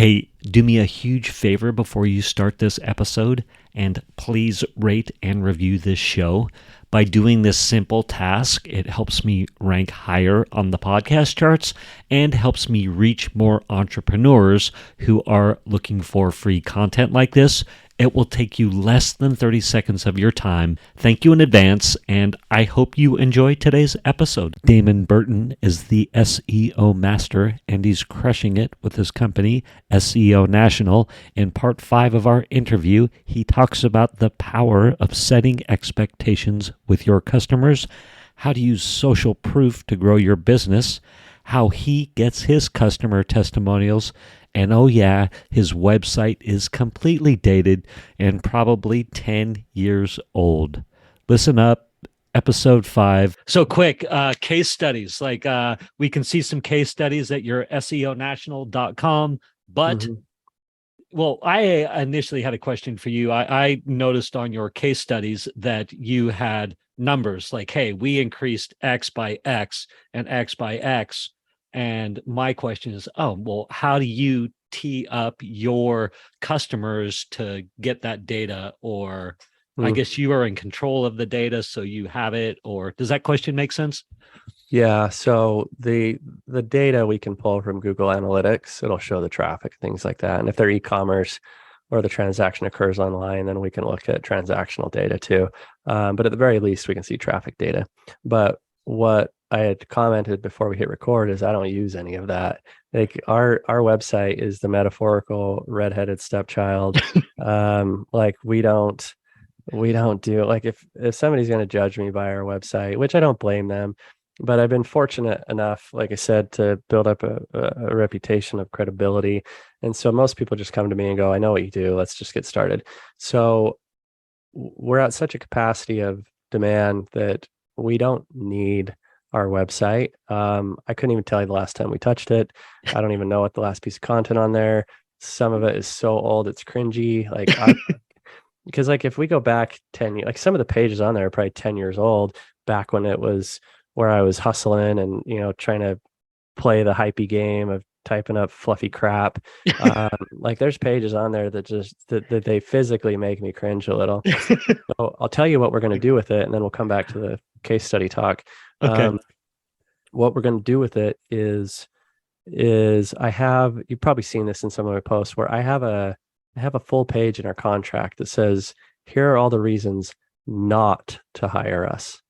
Hey, do me a huge favor before you start this episode, and please rate and review this show. By doing this simple task, it helps me rank higher on the podcast charts and helps me reach more entrepreneurs who are looking for free content like this. It will take you less than 30 seconds of your time. Thank you in advance, and I hope you enjoy today's episode. Damon Burton is the SEO master, and he's crushing it with his company, SEO National. In part 5 of our interview, he talks about the power of setting expectations with your customers, how to use social proof to grow your business, how he gets his customer testimonials, and oh yeah, his website is completely dated and probably 10 years old. Listen up, episode 5. So quick, case studies. We can see some case studies at your SEOnational.com, but well, I initially had a question for you. I noticed on your case studies that you had numbers like, hey, we increased X by X and X by X. And my question is, oh, well, how do you tee up your customers to get that data? Or I guess you are in control of the data, so you have it. Or does that question make sense? Yeah, so the data we can pull from Google Analytics, it'll show the traffic, things like that. And if they're e-commerce or the transaction occurs online, then we can look at transactional data too. But at the very least, we can see traffic data. But what I had commented before we hit record is I don't use any of that. Like our website is the metaphorical redheaded stepchild. Like we don't do, like, if somebody's going to judge me by our website, which I don't blame them, but I've been fortunate enough, like I said, to build up a reputation of credibility. And so most people just come to me and go, I know what you do. Let's just get started. So we're at such a capacity of demand that we don't need our website. I couldn't even tell you the last time we touched it. I don't even know what the last piece of content on there. Some of it is so old, it's cringy. Because like if we go back 10 years, like some of the pages on there are probably 10 years old, back when it was where I was hustling and, trying to play the hypey game of typing up fluffy crap. Like there's pages on there that just that they physically make me cringe a little. So I'll tell you what we're going to do with it, and then we'll come back to the case study talk. Okay. What we're going to do with it is you've probably seen this in some of my posts where I have a full page in our contract that says, here are all the reasons not to hire us.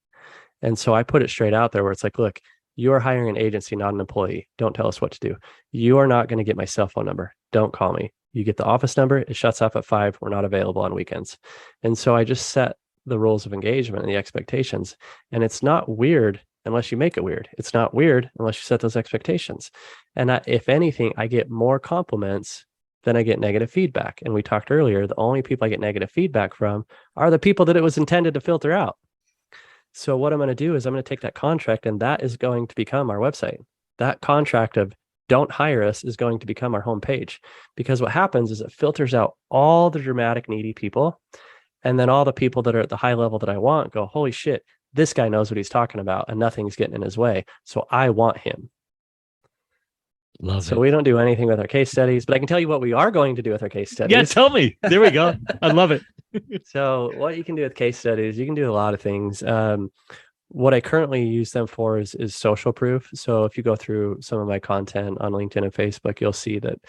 And so I put it straight out there where it's like, look, you are hiring an agency, not an employee. Don't tell us what to do. You are not going to get my cell phone number. Don't call me. You get the office number. It shuts off at 5. We're not available on weekends. And so I just set the rules of engagement and the expectations. And it's not weird unless you make it weird. It's not weird unless you set those expectations. And if anything, I get more compliments than I get negative feedback. And we talked earlier, the only people I get negative feedback from are the people that it was intended to filter out. So what I'm going to do is I'm going to take that contract, and that is going to become our website. That contract of don't hire us is going to become our homepage, because what happens is it filters out all the dramatic, needy people. And then all the people that are at the high level that I want go, holy shit, this guy knows what he's talking about and nothing's getting in his way. So I want him. Love it. We don't do anything with our case studies, but I can tell you what we are going to do with our case studies. Yeah, tell me. There we go. I love it. So what you can do with case studies, you can do a lot of things. What I currently use them for is social proof. So if you go through some of my content on LinkedIn and Facebook, you'll see that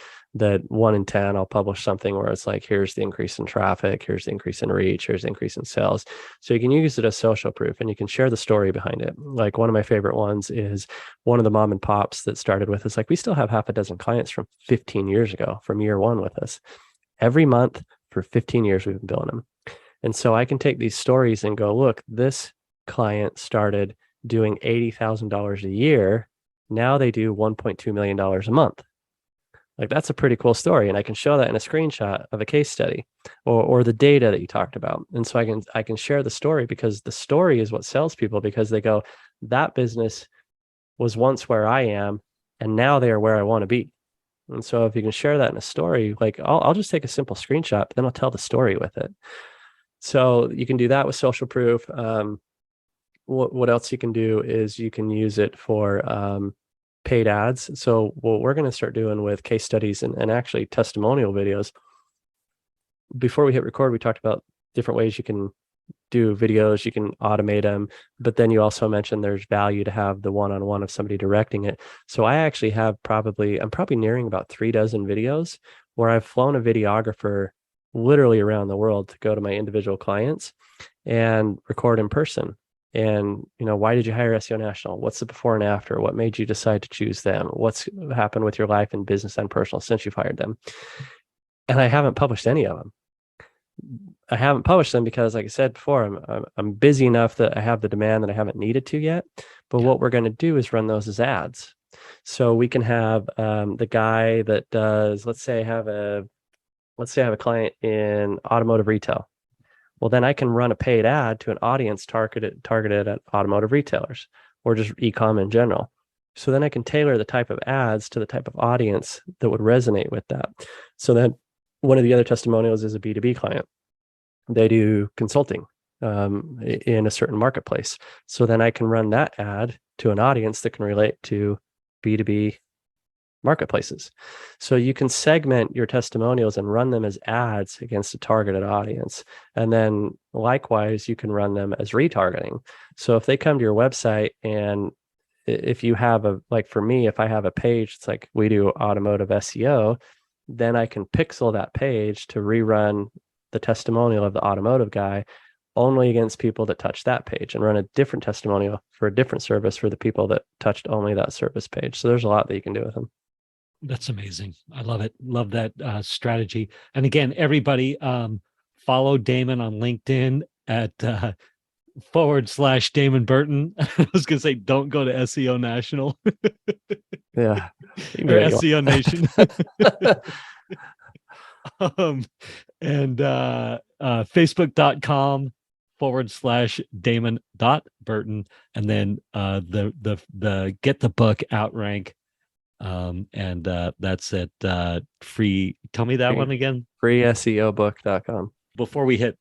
1 in 10, I'll publish something where it's like, here's the increase in traffic, here's the increase in reach, here's the increase in sales. So you can use it as social proof, and you can share the story behind it. Like one of my favorite ones is one of the mom and pops that started with us. Like, we still have half a dozen clients from 15 years ago, from year 1 with us. Every month for 15 years, we've been billing them. And so I can take these stories and go, look, this client started doing $80,000 a year. Now they do $1.2 million a month. Like, that's a pretty cool story. And I can show that in a screenshot of a case study or the data that you talked about. And so I can share the story, because the story is what sells people, because they go, that business was once where I am, and now they are where I want to be. And so if you can share that in a story, like I'll just take a simple screenshot, but then I'll tell the story with it. So you can do that with social proof. What else you can do is you can use it for paid ads. So what we're going to start doing with case studies and actually testimonial videos. Before we hit record, we talked about different ways you can do videos, you can automate them, but then you also mentioned there's value to have the one-on-one of somebody directing it. So I actually have I'm probably nearing about 36 videos where I've flown a videographer literally around the world to go to my individual clients and record in person. And, why did you hire SEO National? What's the before and after? What made you decide to choose them? What's happened with your life and business and personal since you've hired them? And I haven't published any of them. I haven't published them because, like I said before, I'm busy enough that I have the demand that I haven't needed to yet. But what we're going to do is run those as ads. So we can have the guy that does, let's say I have a client in automotive retail. Well, then I can run a paid ad to an audience targeted at automotive retailers or just e-com in general. So then I can tailor the type of ads to the type of audience that would resonate with that. So then one of the other testimonials is a B2B client. They do consulting in a certain marketplace. So then I can run that ad to an audience that can relate to B2B marketplaces. So you can segment your testimonials and run them as ads against a targeted audience. And then likewise, you can run them as retargeting. So if they come to your website and if you have like for me, if I have a page, it's like we do automotive SEO, then I can pixel that page to rerun the testimonial of the automotive guy only against people that touch that page and run a different testimonial for a different service for the people that touched only that service page. So there's a lot that you can do with them. That's amazing. I love it. Love that strategy. And again, everybody follow Damon on LinkedIn at / Damon Burton. I was going to say, don't go to SEO National. Yeah. Or SEO Nation. And facebook.com / Damon.Burton. And then the get the book Outrank. And that's at free. Tell me that one again. freeseobook.com. Before we hit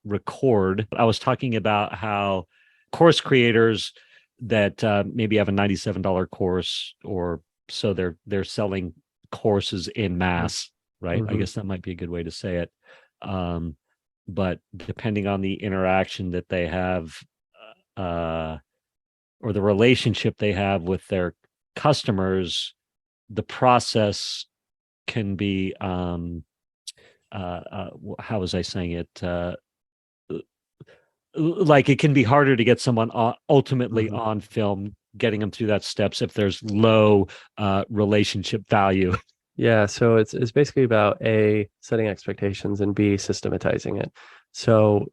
record, I was talking about how course creators that maybe have a $97 course, or so they're selling courses in mass, right? Mm-hmm. I guess that might be a good way to say it. But depending on the interaction that they have, or the relationship they have with their customers, the process can be how was I saying it? Like it can be harder to get someone ultimately on film, getting them through that steps if there's low relationship value. Yeah, so it's basically about A, setting expectations, and B, systematizing it. So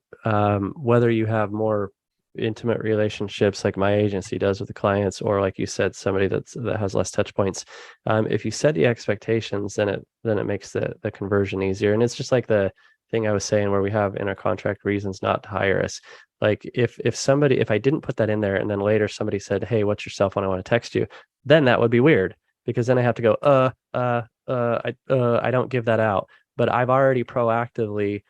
whether you have more intimate relationships like my agency does with the clients, or like you said, somebody that has less touch points, if you set the expectations, then it makes the conversion easier. And it's just like the thing I was saying where we have in our contract reasons not to hire us. Like if I didn't put that in there and then later somebody said, hey, what's your cell phone? I want to text you, then that would be weird, because then I have to go, I don't give that out. But I've already proactively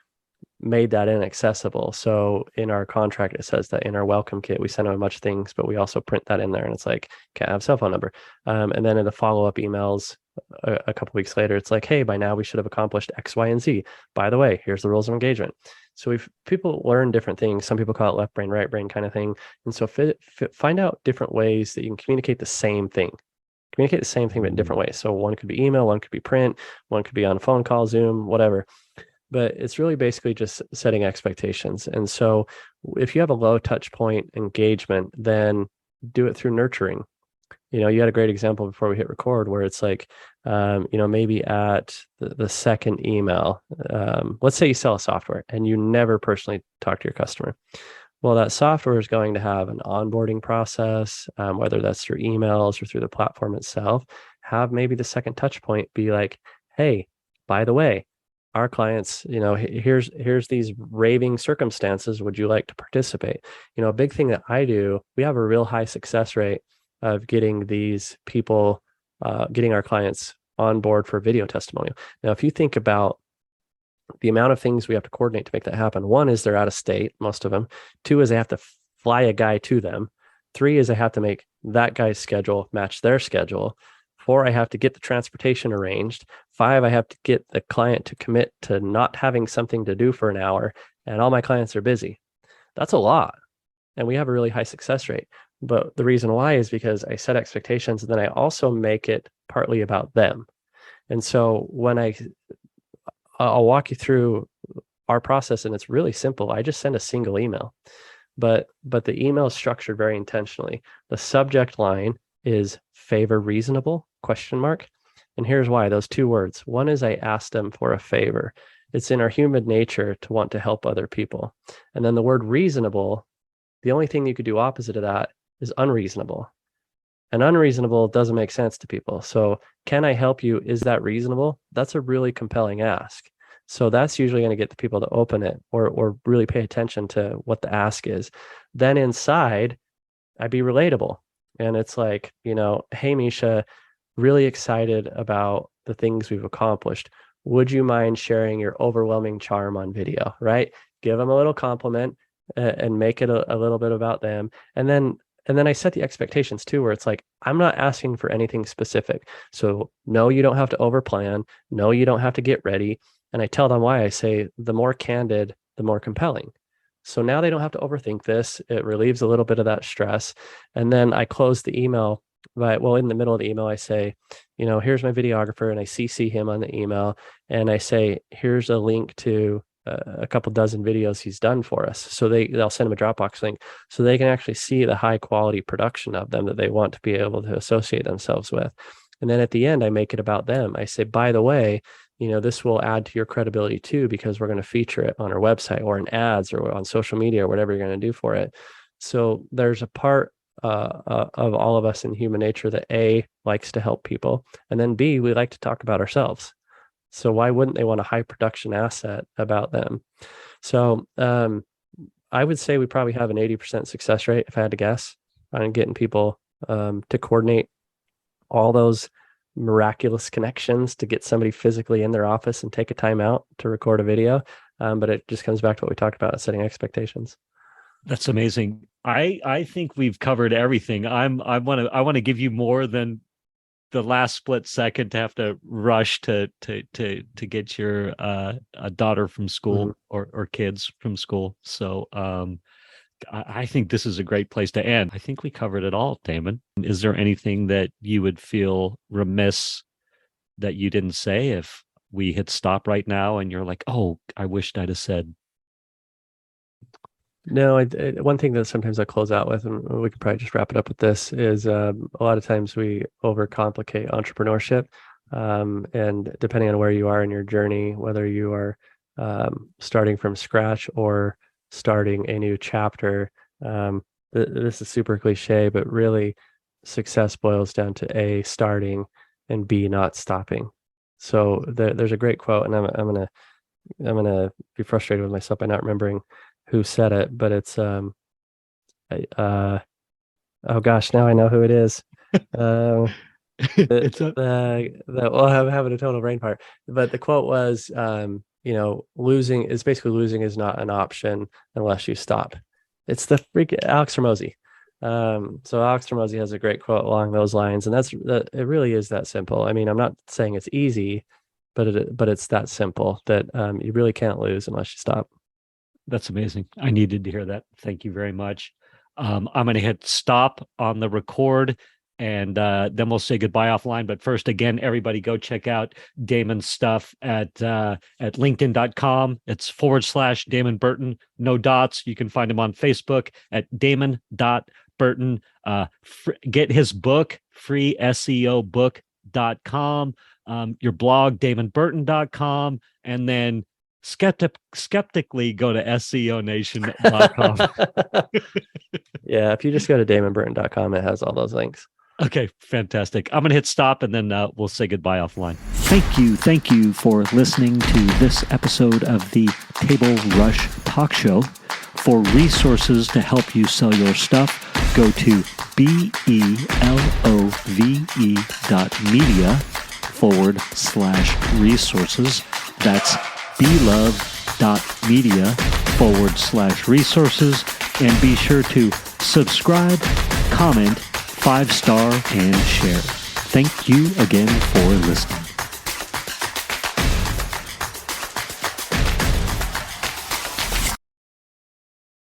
made that inaccessible. So in our contract, it says that in our welcome kit, we send them a bunch of things, but we also print that in there. And it's like, can't have cell phone number. And then in the follow-up emails a couple weeks later, it's like, hey, by now we should have accomplished X, Y, and Z. By the way, here's the rules of engagement. So people learn different things. Some people call it left brain, right brain kind of thing. And so find out different ways that you can communicate the same thing. Communicate the same thing, but in different ways. So one could be email, one could be print, one could be on a phone call, Zoom, whatever. But it's really basically just setting expectations. And so if you have a low touch point engagement, then do it through nurturing. You had a great example before we hit record where it's like, maybe at the second email, let's say you sell a software and you never personally talk to your customer. Well, that software is going to have an onboarding process, whether that's through emails or through the platform itself. Have maybe the second touch point be like, hey, by the way, our clients, here's these raving circumstances. Would you like to participate? A big thing that I do, we have a real high success rate of getting these people, getting our clients on board for a video testimonial. Now, if you think about the amount of things we have to coordinate to make that happen, one is they're out of state, most of them. Two is they have to fly a guy to them. 3 is I have to make that guy's schedule match their schedule. 4, I have to get the transportation arranged. 5, I have to get the client to commit to not having something to do for an hour, and all my clients are busy. That's a lot. And we have a really high success rate. But the reason why is because I set expectations, and then I also make it partly about them. And so when I'll walk you through our process, and it's really simple. I just send a single email, but the email is structured very intentionally. The subject line is favor reasonable ? And here's why. Those 2 words. One is I asked them for a favor. It's in our human nature to want to help other people. And then the word reasonable, the only thing you could do opposite of that is unreasonable. And unreasonable doesn't make sense to people. So can I help you? Is that reasonable? That's a really compelling ask. So that's usually going to get the people to open it or really pay attention to what the ask is. Then inside, I'd be relatable. And it's like, hey, Mischa, really excited about the things we've accomplished. Would you mind sharing your overwhelming charm on video, right? Give them a little compliment and make it a little bit about them. And then I set the expectations too, where it's like, I'm not asking for anything specific. So no, you don't have to overplan. No, you don't have to get ready. And I tell them why. I say, the more candid, the more compelling. So now they don't have to overthink this. It relieves a little bit of that stress. And then I close the email in the middle of the email, I say, here's my videographer, and I CC him on the email. And I say, here's a link to a couple dozen videos he's done for us. So they'll send him a Dropbox link so they can actually see the high quality production of them that they want to be able to associate themselves with. And then at the end, I make it about them. I say, by the way, this will add to your credibility too, because we're going to feature it on our website or in ads or on social media or whatever you're going to do for it. So there's a part of all of us in human nature that A, likes to help people, and then B, we like to talk about ourselves. So why wouldn't they want a high production asset about them? So I would say we probably have an 80% success rate, if I had to guess, on getting people to coordinate all those miraculous connections to get somebody physically in their office and take a time out to record a video. But it just comes back to what we talked about, setting expectations. That's amazing. I think we've covered everything. I want to give you more than the last split second to have to rush to get your daughter from school or kids from school. So I think this is a great place to end. I think we covered it all, Damon. Is there anything that you would feel remiss that you didn't say if we hit stop right now and you're like, oh, I wished I'd have said? No, one thing that sometimes I close out with, and we could probably just wrap it up with this, is a lot of times we overcomplicate entrepreneurship. And depending on where you are in your journey, whether you are starting from scratch or starting a new chapter, this is super cliche, but really success boils down to A, starting, and B, not stopping. So there's a great quote, and I'm gonna be frustrated with myself by not remembering who said it, but it's oh gosh, now I know who it is. Well, I'm having a total brain fart. But the quote was, losing is not an option unless you stop. It's the freaking Alex Hormozi. So Alex Hormozi has a great quote along those lines, and it really is that simple. I mean, I'm not saying it's easy, but it's that simple that you really can't lose unless you stop. That's amazing. I needed to hear that. Thank you very much. I'm going to hit stop on the record, and then we'll say goodbye offline. But first, again, everybody go check out Damon's stuff at linkedin.com. It's / Damon Burton, no dots. You can find him on Facebook at damon.burton. Get his book, freeseobook.com, your blog, damonburton.com, and then skeptically go to seonation.com. Yeah, if you just go to damonburton.com, it has all those links. Okay, fantastic. I'm going to hit stop, and then we'll say goodbye offline. Thank you for listening to this episode of the Table Rush Talk Show. For resources to help you sell your stuff, go to belove.media/resources. That's belove.media/resources, and be sure to subscribe, comment, 5-star, and share. Thank you again for listening.